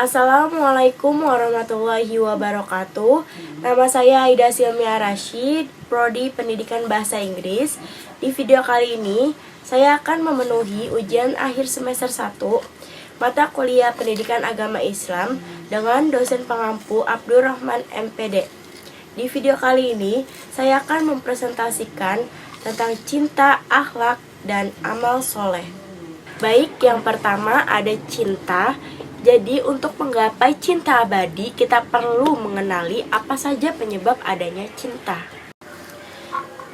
Assalamualaikum warahmatullahi wabarakatuh. Nama saya Aida Silmia Rashid, Prodi Pendidikan Bahasa Inggris. Di video kali ini, saya akan memenuhi ujian akhir semester 1 mata kuliah Pendidikan Agama Islam dengan dosen pengampu Abdurrahman MPD. Di video kali ini, saya akan mempresentasikan tentang cinta, akhlak, dan amal soleh. Baik, yang pertama ada cinta. Jadi untuk menggapai cinta abadi, kita perlu mengenali apa saja penyebab adanya cinta.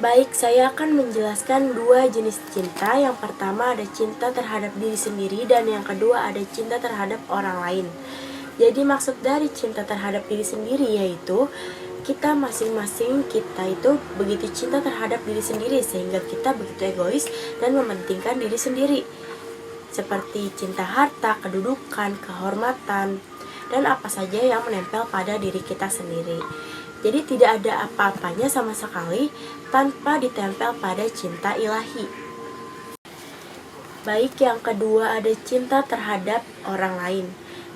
Baik, saya akan menjelaskan dua jenis cinta. Yang pertama ada cinta terhadap diri sendiri dan yang kedua ada cinta terhadap orang lain. Jadi maksud dari cinta terhadap diri sendiri yaitu kita masing-masing kita itu begitu cinta terhadap diri sendiri sehingga kita begitu egois dan mementingkan diri sendiri. Seperti cinta harta, kedudukan, kehormatan, dan apa saja yang menempel pada diri kita sendiri. Jadi tidak ada apa-apanya sama sekali tanpa ditempel pada cinta ilahi. Baik, yang kedua ada cinta terhadap orang lain.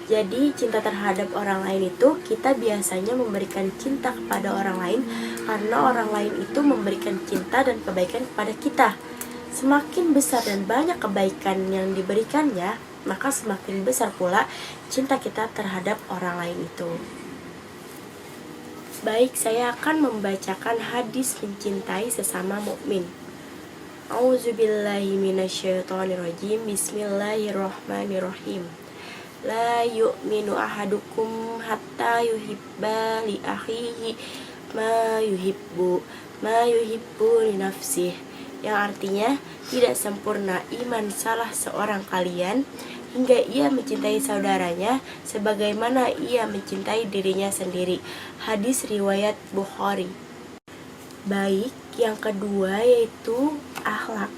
Jadi cinta terhadap orang lain itu kita biasanya memberikan cinta kepada orang lain karena orang lain itu memberikan cinta dan kebaikan kepada kita. Semakin besar dan banyak kebaikan yang diberikannya, maka semakin besar pula cinta kita terhadap orang lain itu. Baik, saya akan membacakan hadis mencintai sesama mukmin. A'udzubillahi minasyaitonirrajim. Bismillahirrahmanirrahim. La yu'minu ahadukum hatta yuhibba li akhihi ma yuhibbu li nafsihi. Yang artinya tidak sempurna iman salah seorang kalian hingga ia mencintai saudaranya sebagaimana ia mencintai dirinya sendiri. Hadis riwayat Bukhari. Baik, yang kedua yaitu akhlak.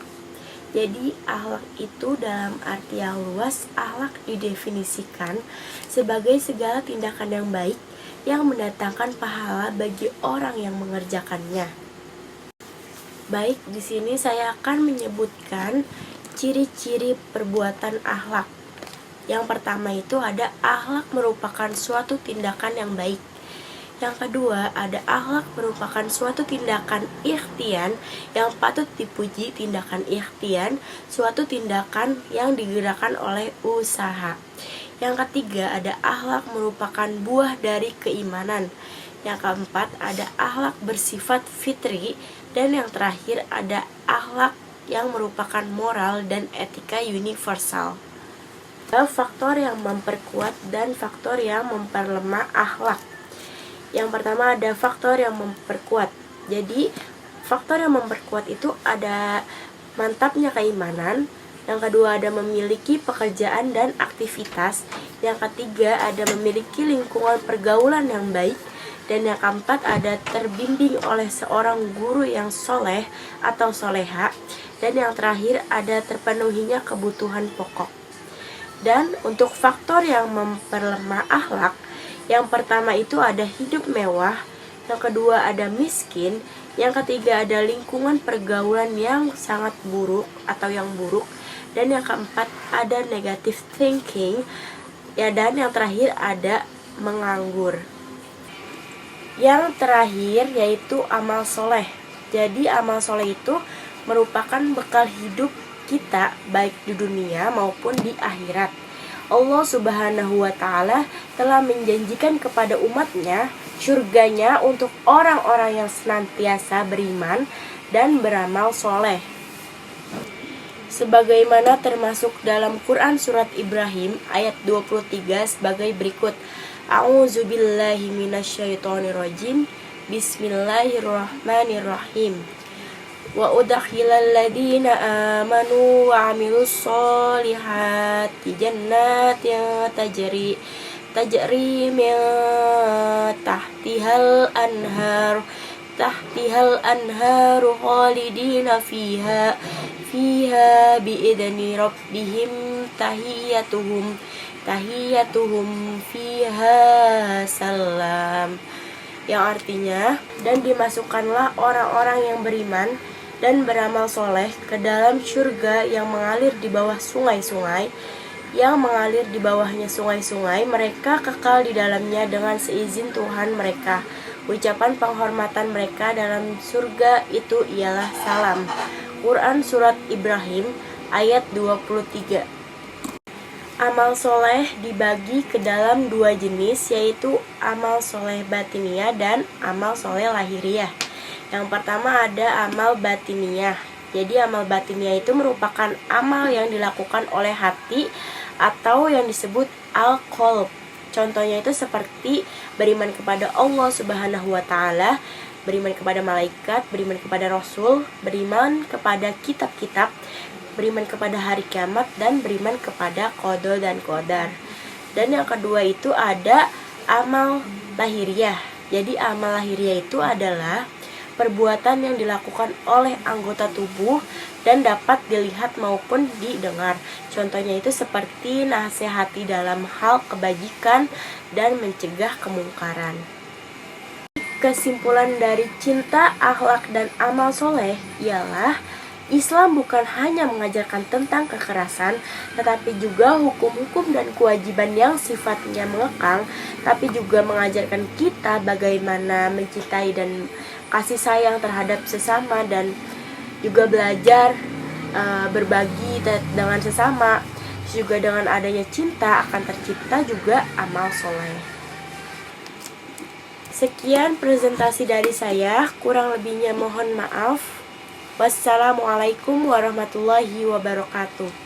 Jadi akhlak itu dalam arti yang luas, akhlak didefinisikan sebagai segala tindakan yang baik yang mendatangkan pahala bagi orang yang mengerjakannya. Baik, di sini saya akan menyebutkan ciri-ciri perbuatan akhlak. Yang pertama itu ada akhlak merupakan suatu tindakan yang baik. Yang kedua ada akhlak merupakan suatu tindakan ikhtian yang patut dipuji. Tindakan ikhtian, suatu tindakan yang digerakkan oleh usaha. Yang ketiga ada akhlak merupakan buah dari keimanan. Yang keempat ada akhlak bersifat fitri. Dan yang terakhir ada akhlak yang merupakan moral dan etika universal. Faktor yang memperkuat dan faktor yang memperlemah akhlak. Yang pertama ada faktor yang memperkuat. Jadi faktor yang memperkuat itu ada mantapnya keimanan. Yang kedua ada memiliki pekerjaan dan aktivitas. Yang ketiga ada memiliki lingkungan pergaulan yang baik. Dan yang keempat ada terbimbing oleh seorang guru yang soleh atau soleha. Dan yang terakhir ada terpenuhinya kebutuhan pokok. Dan untuk faktor yang memperlemah akhlak, yang pertama itu ada hidup mewah. Yang kedua ada miskin. Yang ketiga ada lingkungan pergaulan yang sangat buruk atau yang buruk. Dan yang keempat ada negative thinking. Ya, dan yang terakhir ada menganggur. Yang terakhir yaitu amal soleh. Jadi amal soleh itu merupakan bekal hidup kita baik di dunia maupun di akhirat. Allah Subhanahu wa Ta'ala telah menjanjikan kepada umatnya surganya untuk orang-orang yang senantiasa beriman dan beramal soleh. Sebagaimana termasuk dalam Quran surat Ibrahim ayat 23 sebagai berikut. A'udzubillahi minasyaitonirrajim. Bismillahirrahmanirrahim. Wa udkhilal ladzina amanu wa 'amilus sholihati jannatin tajri min tahtihal anharu khalidina fiha biidzni rabbihim tahiyatuhum fiha salam. Yang artinya, dan dimasukkanlah orang-orang yang beriman dan beramal soleh ke dalam surga yang mengalir di bawah sungai-sungai yang mengalir di bawahnya sungai-sungai, mereka kekal di dalamnya dengan seizin Tuhan mereka. Ucapan penghormatan mereka dalam surga itu ialah salam. Quran Surat Ibrahim ayat 23. Amal soleh dibagi ke dalam dua jenis, yaitu amal soleh batiniah dan amal soleh lahiriah. Yang pertama ada amal batiniah. Jadi amal batiniah itu merupakan amal yang dilakukan oleh hati atau yang disebut al-qalb. Contohnya itu seperti beriman kepada Allah Subhanahu wa taala, beriman kepada malaikat, beriman kepada rasul, beriman kepada kitab-kitab, beriman kepada hari kiamat, dan beriman kepada qada dan qadar. Dan yang kedua itu ada amal lahiriah. Jadi amal lahiriah itu adalah perbuatan yang dilakukan oleh anggota tubuh dan dapat dilihat maupun didengar. Contohnya itu seperti nasihati dalam hal kebajikan dan mencegah kemungkaran. Kesimpulan dari cinta, akhlak, dan amal soleh ialah Islam bukan hanya mengajarkan tentang kekerasan, tetapi juga hukum-hukum dan kewajiban yang sifatnya mengekang, tapi juga mengajarkan kita bagaimana mencintai dan kasih sayang terhadap sesama, dan juga belajar berbagi dengan sesama. Juga dengan adanya cinta akan tercipta juga amal soleh. Sekian presentasi dari saya, kurang lebihnya mohon maaf. Wassalamualaikum warahmatullahi wabarakatuh.